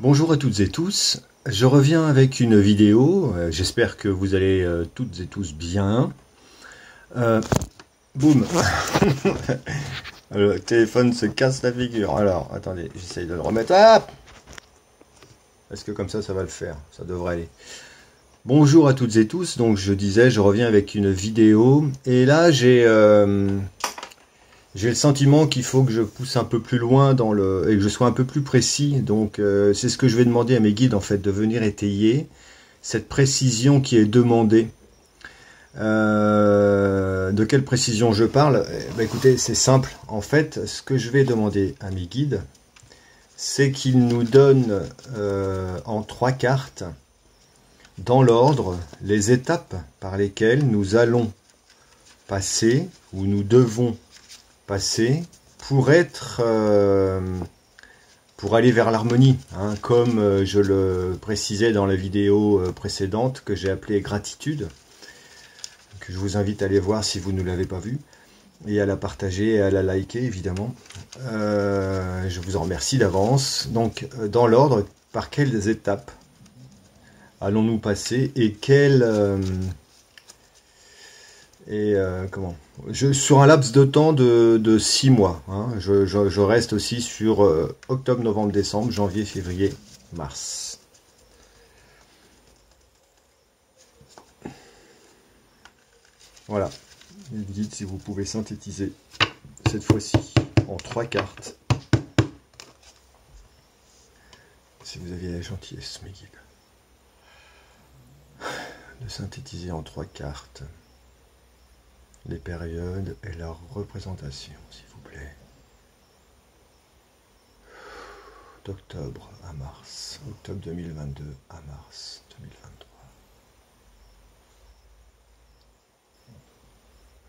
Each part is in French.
Bonjour à toutes et tous, je reviens avec une vidéo, j'espère que vous allez toutes et tous bien. Boum. Le téléphone se casse la figure. Alors, attendez, j'essaye de le remettre. Ah, est-ce que comme ça va le faire? Ça devrait aller. Bonjour à toutes et tous, donc je disais, je reviens avec une vidéo. Et là, j'ai le sentiment qu'il faut que je pousse un peu plus loin et que je sois un peu plus précis. Donc c'est ce que je vais demander à mes guides en fait, de venir étayer cette précision qui est demandée. De quelle précision je parle? Écoutez, c'est simple. En fait, ce que je vais demander à mes guides, c'est qu'ils nous donnent en 3 cartes, dans l'ordre, les étapes par lesquelles nous allons passer, ou nous devons passer, pour aller vers l'harmonie, hein, comme je le précisais dans la vidéo précédente que j'ai appelée gratitude, que je vous invite à aller voir si vous ne l'avez pas vue, et à la partager et à la liker évidemment. Je vous en remercie d'avance. Donc dans l'ordre, par quelles étapes allons-nous passer et sur un laps de temps de 6 mois. Hein, je reste aussi sur octobre, novembre, décembre, janvier, février, mars. Voilà. Vous me dites si vous pouvez synthétiser cette fois-ci en 3 cartes. Si vous aviez la gentillesse, mes guides, de synthétiser en 3 cartes les périodes et leur représentation, s'il vous plaît. D'octobre à mars, octobre 2022 à mars 2023.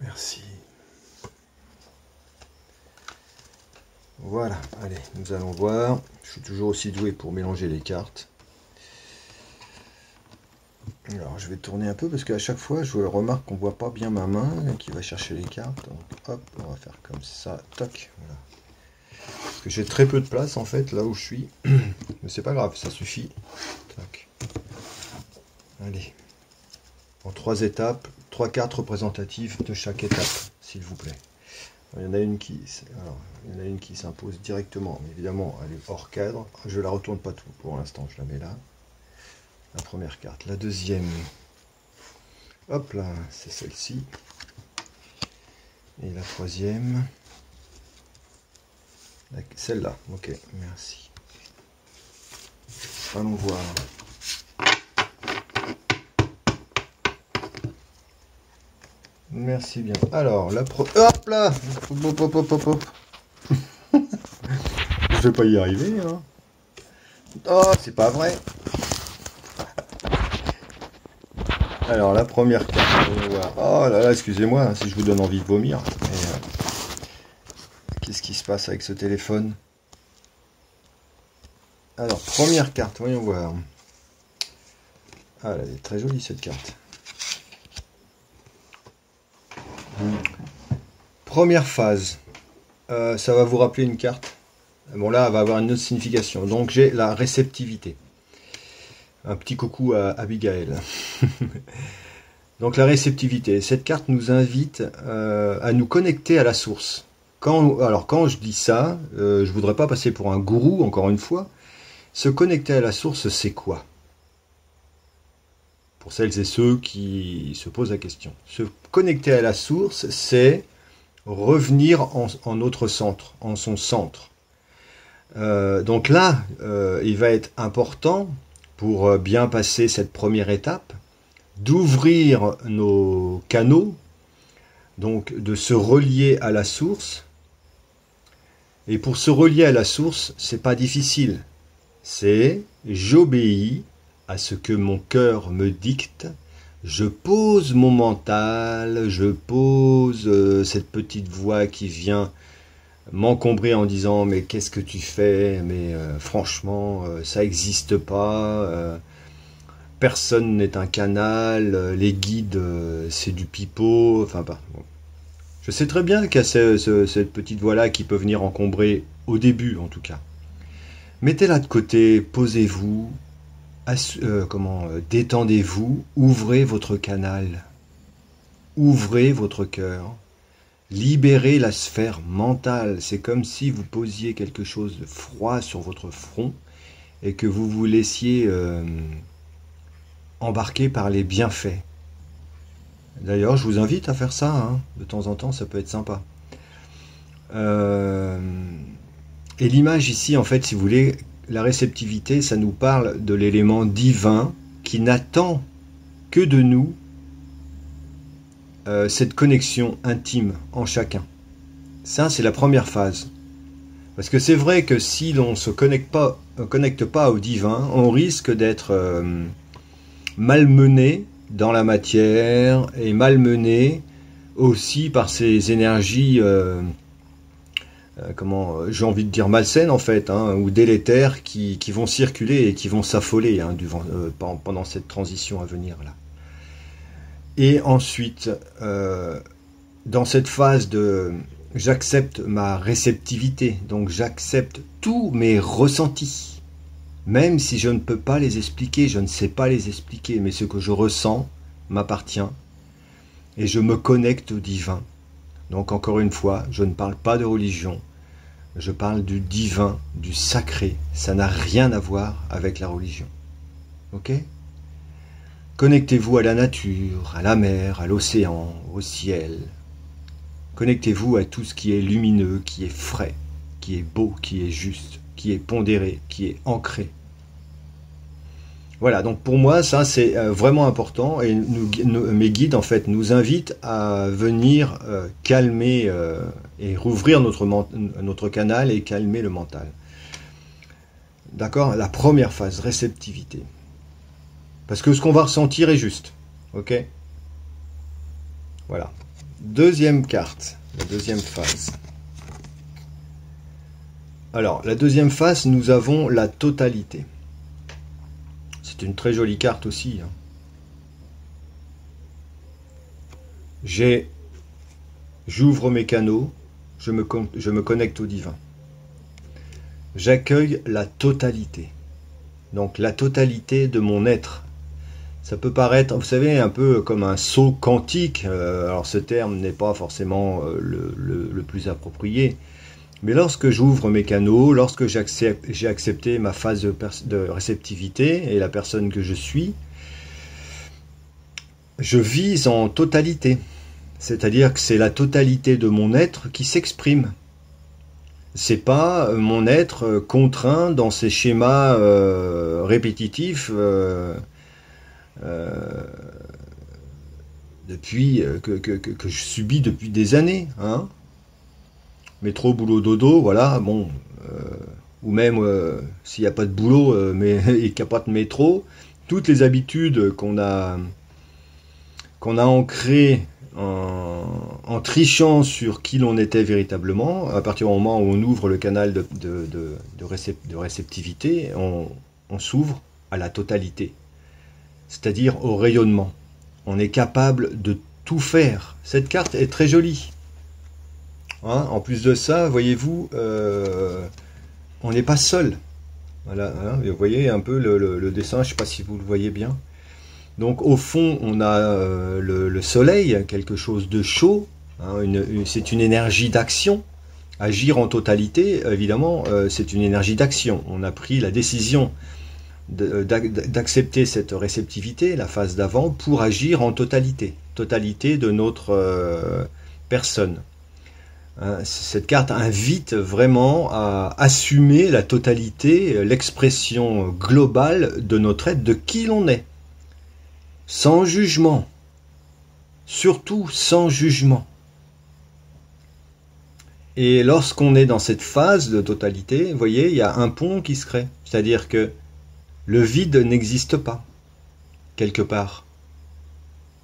Merci. Voilà, allez, nous allons voir. Je suis toujours aussi doué pour mélanger les cartes. Alors, je vais tourner un peu parce qu'à chaque fois, je remarque qu'on ne voit pas bien ma main qui va chercher les cartes. Donc, hop, on va faire comme ça, toc, voilà. Parce que j'ai très peu de place en fait là où je suis, mais c'est pas grave, ça suffit. Toc. Allez, en 3 étapes, 3 cartes représentatives de chaque étape, s'il vous plaît. Il y en a une qui s'impose directement, mais évidemment elle est hors cadre. Je la retourne pas tout pour l'instant, je la mets là. La première carte. La deuxième, hop là, c'est celle-ci. Et la troisième, celle-là. Ok, merci. Allons voir. Merci bien. Alors, hop là, hop. Je vais pas y arriver, hein. Oh, c'est pas vrai. Alors, la première carte, on va voir. Oh là là, excusez-moi hein, si je vous donne envie de vomir. Qu'est-ce qui se passe avec ce téléphone? Alors, première carte, voyons voir. Ah, elle est très jolie cette carte. Première phase. Ça va vous rappeler une carte. Bon, là, elle va avoir une autre signification. Donc, j'ai la réceptivité. Un petit coucou à Abigail. Donc la réceptivité, cette carte nous invite à nous connecter à la source. Quand je dis ça, je ne voudrais pas passer pour un gourou, encore une fois. Se connecter à la source, c'est quoi? Pour celles et ceux qui se posent la question. Se connecter à la source, c'est revenir en notre centre, en son centre. Donc là, il va être important, pour bien passer cette première étape, d'ouvrir nos canaux, donc de se relier à la source. Et pour se relier à la source, c'est pas difficile. C'est j'obéis à ce que mon cœur me dicte, je pose mon mental, je pose cette petite voix qui vient m'encombrer en disant mais qu'est-ce que tu fais, mais franchement ça n'existe pas, personne n'est un canal, les guides c'est du pipeau, enfin bon. Je sais très bien qu'il y a cette petite voix là qui peut venir encombrer au début en tout cas, Mettez-la de côté, posez-vous, détendez-vous, ouvrez votre canal, ouvrez votre cœur, libérez la sphère mentale. C'est comme si vous posiez quelque chose de froid sur votre front et que vous vous laissiez embarquer par les bienfaits. D'ailleurs, je vous invite à faire ça, hein. De temps en temps, ça peut être sympa. Et l'image ici, en fait, si vous voulez, la réceptivité, ça nous parle de l'élément divin qui n'attend que de nous cette connexion intime en chacun. Ça, c'est la première phase. Parce que c'est vrai que si l'on ne se connecte pas au divin, on risque d'être malmené dans la matière et malmené aussi par ces énergies, j'ai envie de dire malsaines en fait, hein, ou délétères qui vont circuler et qui vont s'affoler hein, pendant cette transition à venir là. Et ensuite, dans cette phase de j'accepte ma réceptivité, donc j'accepte tous mes ressentis. Même si je ne peux pas les expliquer, je ne sais pas les expliquer, mais ce que je ressens m'appartient et je me connecte au divin. Donc encore une fois, je ne parle pas de religion, je parle du divin, du sacré. Ça n'a rien à voir avec la religion. Ok ? Connectez-vous à la nature, à la mer, à l'océan, au ciel. Connectez-vous à tout ce qui est lumineux, qui est frais, qui est beau, qui est juste, qui est pondéré, qui est ancré. Voilà, donc pour moi, ça c'est vraiment important et mes guides en fait nous invitent à venir calmer et rouvrir notre canal et calmer le mental. D'accord? La première phase, réceptivité. Parce que ce qu'on va ressentir est juste. Ok? Voilà. Deuxième carte, la deuxième phase. Alors, la deuxième phase, nous avons la totalité. C'est une très jolie carte aussi. Hein. J'ouvre mes canaux, je me connecte au divin. J'accueille la totalité. Donc la totalité de mon être. Ça peut paraître, vous savez, un peu comme un saut quantique. Alors ce terme n'est pas forcément le plus approprié. Mais lorsque j'ouvre mes canaux, lorsque j'ai accepté ma phase de réceptivité et la personne que je suis, je vise en totalité. C'est-à-dire que c'est la totalité de mon être qui s'exprime. C'est pas mon être contraint dans ces schémas répétitifs depuis que je subis depuis des années, hein. Métro, boulot, dodo, voilà, bon, ou même s'il n'y a pas de boulot mais et qu'il n'y a pas de métro, toutes les habitudes qu'on a ancrées en trichant sur qui l'on était véritablement, à partir du moment où on ouvre le canal de réceptivité, on s'ouvre à la totalité, c'est-à-dire au rayonnement. On est capable de tout faire. Cette carte est très jolie. Hein, en plus de ça, voyez-vous, on n'est pas seul. Voilà, hein, vous voyez un peu le dessin, je ne sais pas si vous le voyez bien. Donc au fond, on a le soleil, quelque chose de chaud, hein, c'est une énergie d'action. Agir en totalité, évidemment, c'est une énergie d'action. On a pris la décision d'accepter cette réceptivité, la phase d'avant, pour agir en totalité. Totalité de notre personne. Cette carte invite vraiment à assumer la totalité, l'expression globale de notre être, de qui l'on est. Sans jugement. Surtout sans jugement. Et lorsqu'on est dans cette phase de totalité, vous voyez, il y a un pont qui se crée. C'est-à-dire que le vide n'existe pas, quelque part.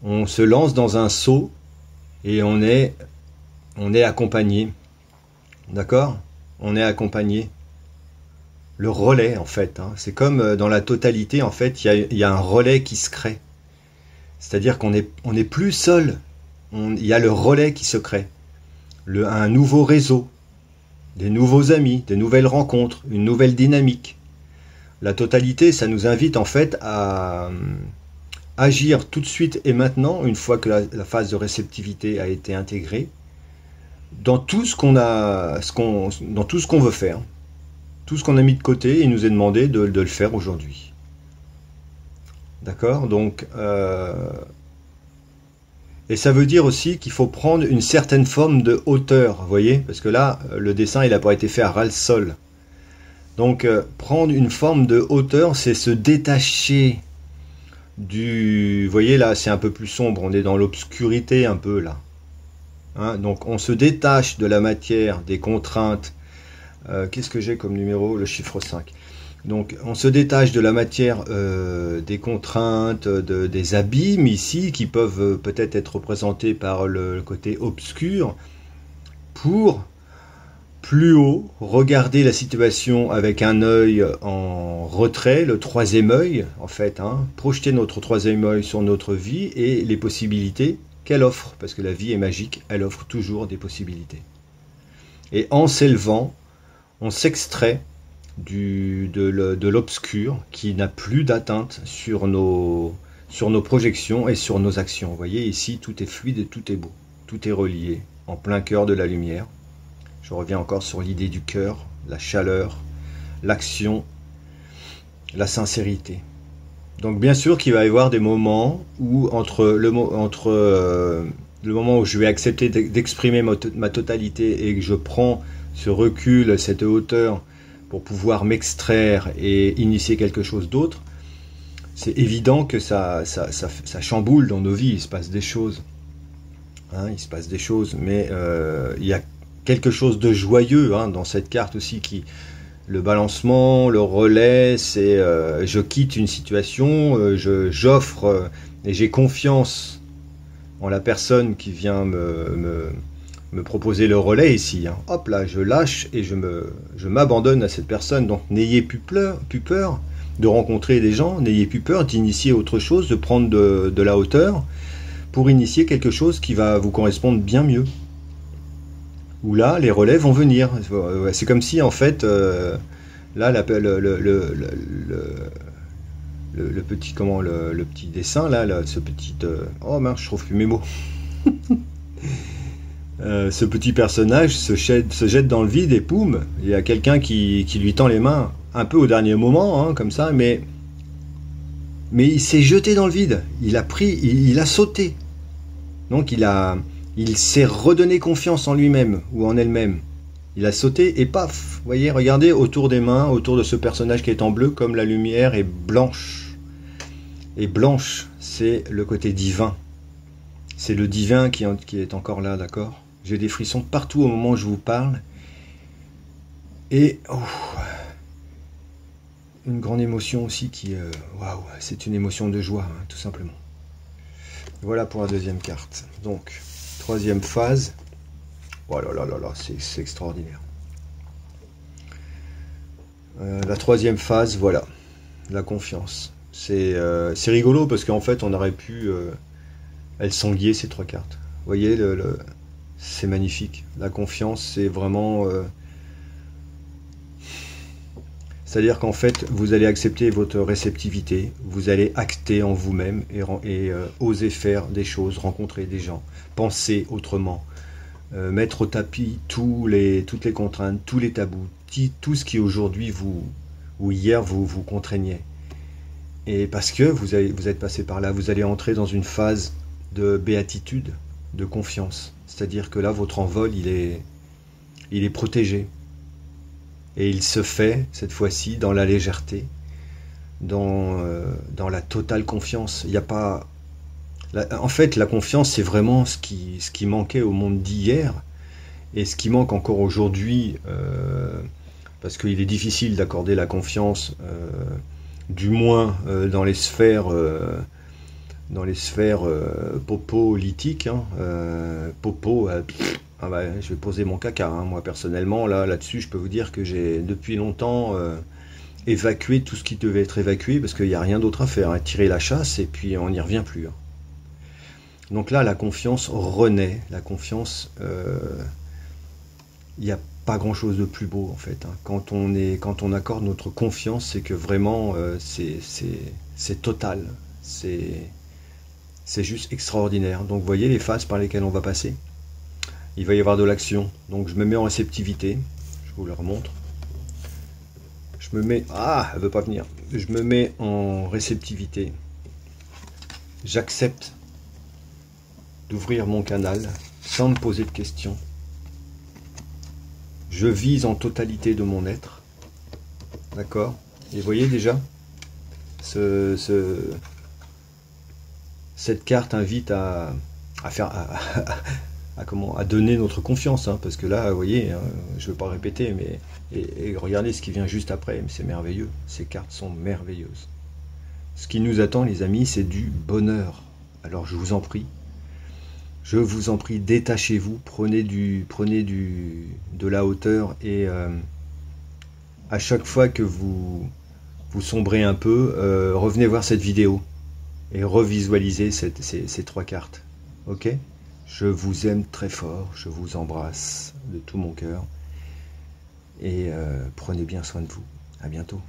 On se lance dans un saut et on est accompagné. D'accord? On est accompagné. Le relais, en fait. Hein. C'est comme dans la totalité, en fait, il y a un relais qui se crée. C'est-à-dire qu'on n'est plus seul. Il y a le relais qui se crée. Un nouveau réseau. des nouveaux amis, des nouvelles rencontres, une nouvelle dynamique. La totalité, ça nous invite en fait à agir tout de suite et maintenant, une fois que la phase de réceptivité a été intégrée, dans tout ce qu'on a, dans tout ce qu'on veut faire. Tout ce qu'on a mis de côté, il nous est demandé de le faire aujourd'hui. D'accord? Donc, et ça veut dire aussi qu'il faut prendre une certaine forme de hauteur, vous voyez? Parce que là, le dessin, il n'a pas été fait à ras le sol. Donc, prendre une forme de hauteur, c'est se détacher du... Vous voyez, là, c'est un peu plus sombre, on est dans l'obscurité un peu, là. Hein? Donc, on se détache de la matière, des contraintes. Qu'est-ce que j'ai comme numéro? Le chiffre 5. Donc, on se détache de la matière, des contraintes, des abîmes ici, qui peuvent peut-être être représentés par le côté obscur, pour plus haut regarder la situation avec un œil en retrait, le troisième œil, en fait, hein, projeter notre troisième œil sur notre vie et les possibilités qu'elle offre, parce que la vie est magique, elle offre toujours des possibilités. Et en s'élevant, on s'extrait de l'obscur qui n'a plus d'atteinte sur nos projections et sur nos actions. Vous voyez, ici, tout est fluide et tout est beau. Tout est relié, en plein cœur de la lumière. Je reviens encore sur l'idée du cœur, la chaleur, l'action, la sincérité. Donc bien sûr qu'il va y avoir des moments où, entre le moment où je vais accepter d'exprimer ma totalité et que je prends ce recul, cette hauteur pour pouvoir m'extraire et initier quelque chose d'autre, c'est évident que ça chamboule dans nos vies, il se passe des choses. Hein, il se passe des choses, mais il y a quelque chose de joyeux hein, dans cette carte aussi, le balancement, le relais, c'est je quitte une situation, j'offre et j'ai confiance en la personne qui vient me proposer le relais ici. Hein. Hop là, je lâche et je m'abandonne à cette personne. Donc n'ayez plus peur de rencontrer des gens, n'ayez plus peur d'initier autre chose, de prendre de la hauteur pour initier quelque chose qui va vous correspondre bien mieux. Où là, les relais vont venir. C'est comme si en fait, là, le petit le petit dessin là, ce petit oh mince, je trouve plus mes mots. Ce petit personnage se jette dans le vide et poum, il y a quelqu'un qui lui tend les mains un peu au dernier moment, hein, comme ça, mais il s'est jeté dans le vide. Il a sauté. Donc il s'est redonné confiance en lui-même ou en elle-même. Il a sauté et paf, vous voyez, regardez autour des mains, autour de ce personnage qui est en bleu, comme la lumière est blanche. Et blanche, c'est le côté divin. C'est le divin qui est encore là, d'accord? J'ai des frissons partout au moment où je vous parle. Et une grande émotion aussi qui... Waouh, c'est une émotion de joie, hein, tout simplement. Voilà pour la deuxième carte. Donc, troisième phase. Oh là là là là, c'est extraordinaire. La troisième phase, voilà. La confiance. C'est rigolo parce qu'en fait, on aurait pu... elles sont liées, ces trois cartes. Vous voyez, c'est magnifique. La confiance, c'est vraiment... c'est-à-dire qu'en fait, vous allez accepter votre réceptivité, vous allez acter en vous-même et oser faire des choses, rencontrer des gens, penser autrement, mettre au tapis toutes les contraintes, tous les tabous, tout ce qui aujourd'hui ou hier vous contraignait. Et parce que vous êtes passé par là, vous allez entrer dans une phase de béatitude, de confiance. C'est-à-dire que là, votre envol, il est protégé. Et il se fait, cette fois-ci, dans la légèreté, dans la totale confiance. Il n'y a pas... En fait, la confiance, c'est vraiment ce qui manquait au monde d'hier, et ce qui manque encore aujourd'hui, parce qu'il est difficile d'accorder la confiance, du moins dans les sphères... popolitiques, hein, ah bah, je vais poser mon caca, hein. Moi personnellement, là-dessus, je peux vous dire que j'ai depuis longtemps évacué tout ce qui devait être évacué, parce qu'il n'y a rien d'autre à faire, hein. Tirer la chasse, et puis on n'y revient plus. Hein. Donc là, la confiance renaît, la confiance, il n'y a pas grand chose de plus beau en fait, hein. Quand on accorde notre confiance, c'est que vraiment c'est total, c'est juste extraordinaire. Donc vous voyez les phases par lesquelles on va passer. Il va y avoir de l'action. Donc je me mets en réceptivité. Je vous le remontre. Je me mets... Ah, elle veut pas venir. Je me mets en réceptivité. J'accepte d'ouvrir mon canal sans me poser de questions. Je vise en totalité de mon être. D'accord? Et vous voyez déjà, cette carte invite à faire... à donner notre confiance, hein, parce que là, vous voyez, hein, je ne vais pas répéter, mais et regardez ce qui vient juste après, c'est merveilleux. Ces cartes sont merveilleuses. Ce qui nous attend, les amis, c'est du bonheur. Alors je vous en prie, détachez-vous, prenez de la hauteur et à chaque fois que vous sombrez un peu, revenez voir cette vidéo et revisualisez ces trois cartes. Ok? Je vous aime très fort, je vous embrasse de tout mon cœur et prenez bien soin de vous. À bientôt.